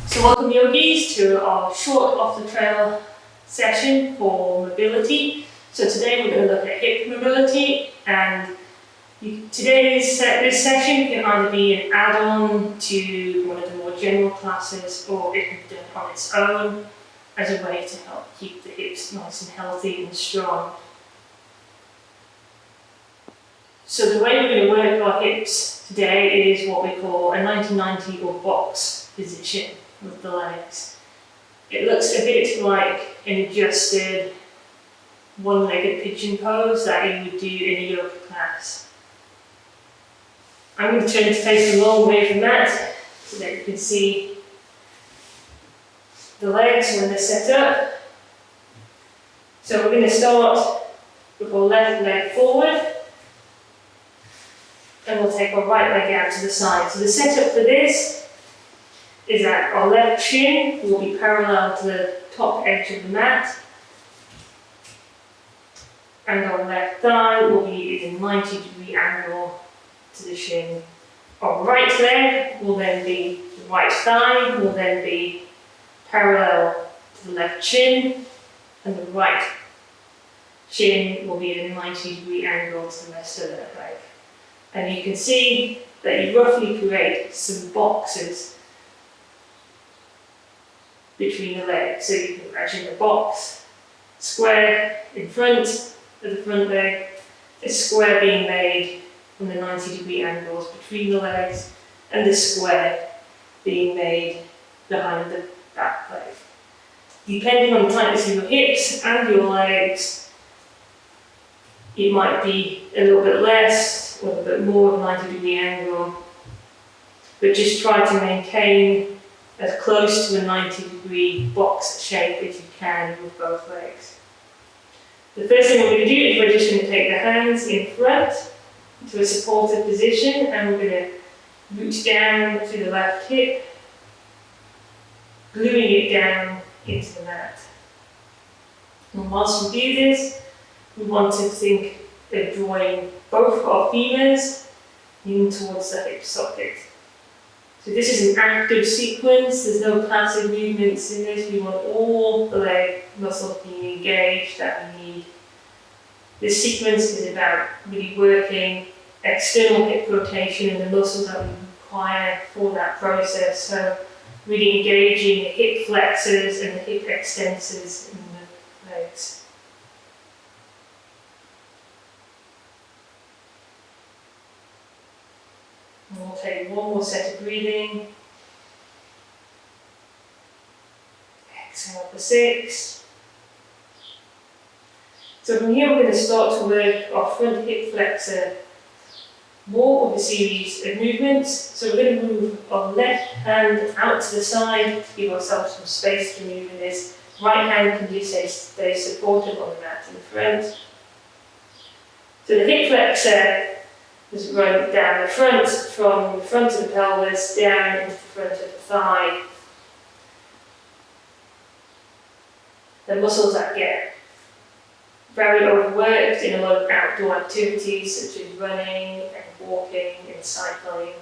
So welcome yogis to our short off the trail session for mobility. So today we're going to look at hip mobility, and this session can either be an add-on to one of the more general classes, or it can be done on its own as a way to help keep the hips nice and healthy and strong. So the way we're going to work our hips today is what we call a 90-90 or box position with the legs. It looks a bit like an adjusted one-legged pigeon pose that you would do in a yoga class. I'm going to turn to face the long way from that so that you can see the legs when they're set up. So we're going to start with our left leg forward, and we'll take our right leg out to the side. So the setup for this is that our left shin will be parallel to the top edge of the mat, and our left thigh will be in a 90-degree angle to the shin. Our right leg will then be, the right thigh will then be parallel to the left shin, and the right shin will be at a 90-degree angle to the rest of the leg. And you can see that you roughly create some boxes between the legs. So you can imagine a box, square in front of the front leg, a square being made from the 90-degree angles between the legs, and the square being made behind the back leg. Depending on the tightness of your hips and your legs, it might be a little bit less or a bit more of a 90-degree angle, but just try to maintain as close to a 90-degree box shape as you can with both legs. The first thing we're going to do is we're just going to take the hands in front to a supportive position, and we're going to reach down to the left hip, gluing it down into the mat. And whilst we do this, we want to think of drawing both our femurs in towards the hip socket. So this is an active sequence, there's no passive movements in this. We want all the leg muscles being engaged that we need. This sequence is about really working external hip rotation and the muscles that we require for that process. So really engaging the hip flexors and the hip extensors in the legs. And we'll take one more set of breathing. Exhale for 6. So from here we're going to start to work our front hip flexor. More of a series of movements. So we're going to move our left hand out to the side to give ourselves some space to move in this. Right hand can just stay supported on the mat in the front. So the hip flexor is run down the front, from the front of the pelvis down into the front of the thigh. The muscles that get very overworked in a lot of outdoor activities such as running and walking and cycling,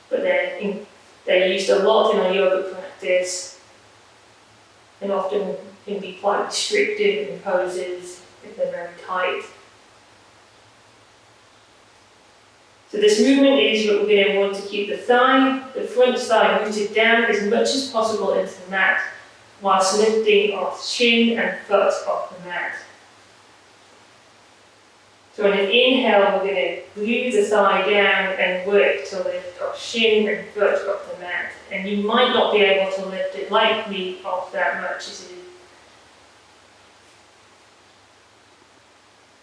but they're used a lot in our yoga practice and often can be quite restrictive in poses if they're very tight. So this movement is what we're going to want to keep the front thigh rooted down as much as possible into the mat, whilst lifting our shin and foot off the mat. So on an inhale, we're going to glue the thigh down and work to lift our shin and foot off the mat. And you might not be able to lift it lightly off that much as it is.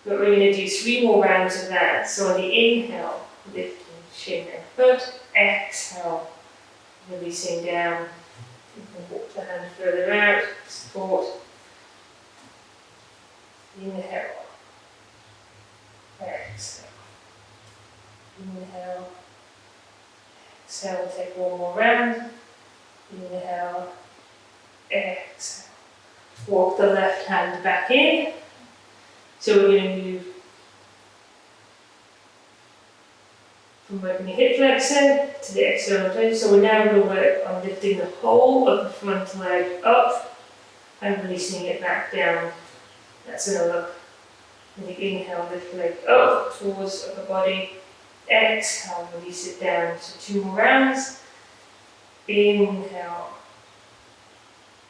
But we're going to do 3 more rounds of that. So on the inhale, lifting shin and foot. Exhale, releasing down. You can walk the hand further out, support. Inhale. Exhale. Inhale. Exhale, take one more round. Inhale. Exhale. Walk the left hand back in. So we're going to move from working the hip flexor to the external plane. So we're now going to work on lifting the whole of the front leg up and releasing it back down. That's another. When you inhale, lift the leg up towards upper body. Exhale, release it down. So 2 more rounds. Inhale.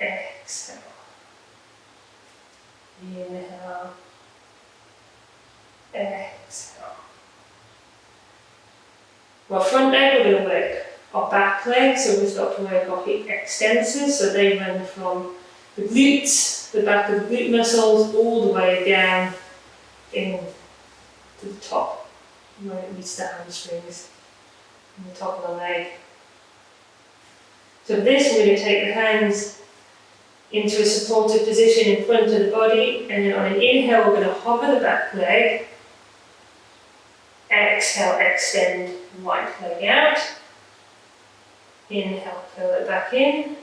Exhale. Inhale. Exhale. Well, front leg, we're going to work our back leg, so we'll start to work our hip extensors, so they run from the glutes, the back of the glute muscles, all the way down in to the top, where it meets the hamstrings, and the top of the leg. So for this, we're going to take the hands into a supportive position in front of the body, and then on an inhale, we're going to hover the back leg. Exhale, extend the right leg out. Inhale, curl it back in.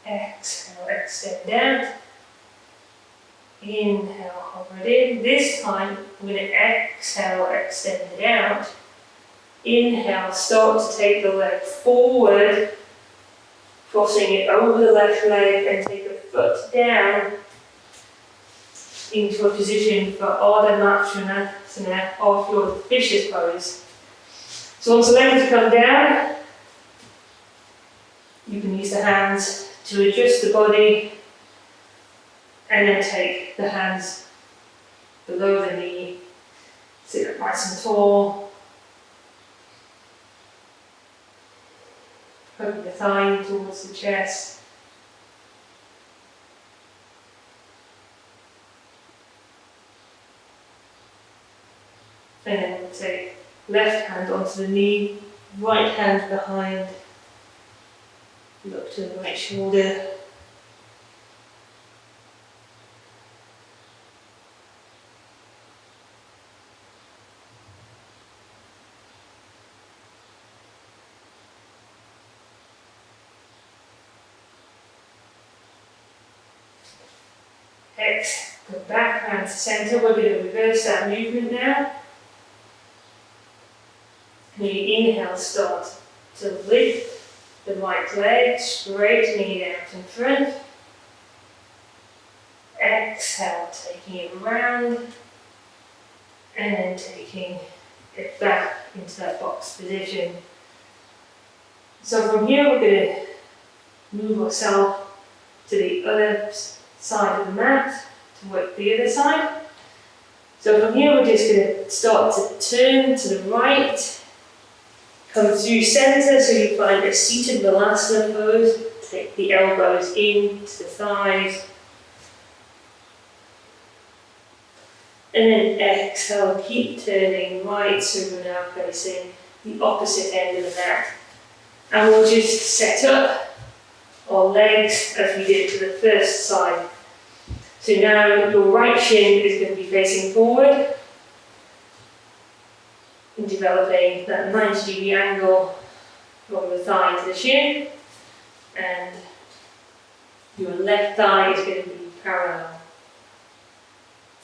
Exhale, extend out. Inhale, hover it in. This time, we're going to exhale, extend it out. Inhale, start to take the leg forward, crossing it over the left leg, and take the foot down into a position for Ardha Matsyenasana, half your fishes pose. So once the legs come down, you can use the hands to adjust the body, and then take the hands below the knee, sit up nice and tall, poke the thigh towards the chest. And then we'll take left hand onto the knee, right hand behind, look to the right shoulder. Exhale, go back round to centre. We're going to reverse that movement now. And you inhale, start to lift the right leg, straightening it out in front. Exhale, taking it around, and then taking it back into that box position. So from here, we're going to move ourselves to the other side of the mat to work the other side. So from here, we're just going to start to turn to the right. Come through centre, so you find a seated Balasana pose. Take the elbows in to the thighs. And then exhale, keep turning right, so we're now facing the opposite end of the mat. And we'll just set up our legs as we did to the first side. So now your right shin is going to be facing forward, and developing that 90-degree angle from the thigh to the shin, and your left thigh is going to be parallel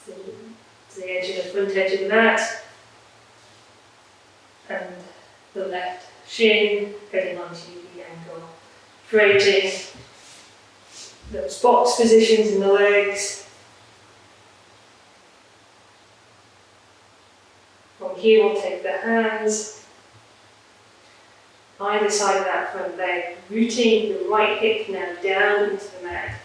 to the edge of the front edge of the mat, and the left shin at a 90-degree angle, creating those box positions in the legs. From here, we'll take the hands either side of that front leg, rooting the right hip now down into the mat.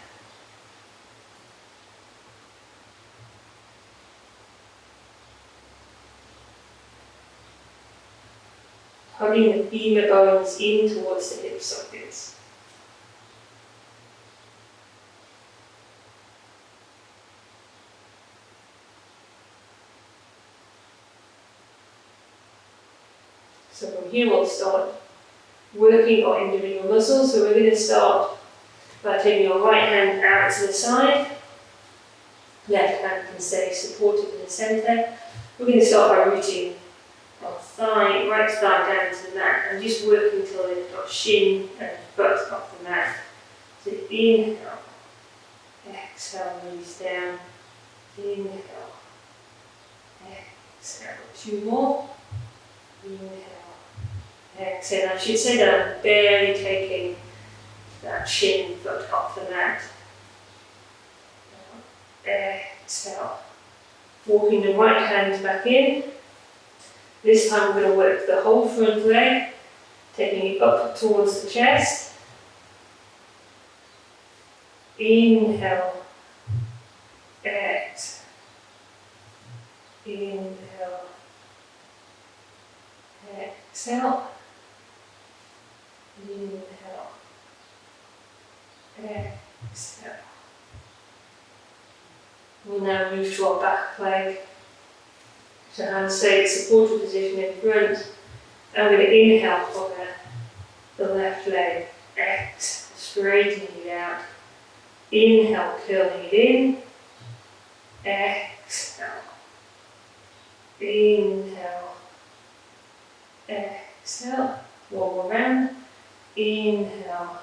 Hugging the femur bones in towards the hip sockets. So from here we'll start working our individual muscles. So we're going to start by taking your right hand out to the side. Left hand can stay supported in the centre. We're going to start by rooting our thigh, right thigh down to the mat, and just working until we lift our shin and butt off the mat. So inhale, exhale, release down. Inhale, exhale. 2 more. Inhale. Exhale. I should say that I'm barely taking that shin foot off the mat. Exhale. Walking the right hand back in. This time we're going to work the whole front leg, taking it up towards the chest. Inhale. Exhale. Inhale. Exhale. Inhale. Exhale. We'll now move to our back leg. So hands stay supported position in front. I'm going to inhale for the left leg. Exhale, straightening it out. Inhale, curling it in. Exhale. Inhale. Exhale. One more round. Inhale.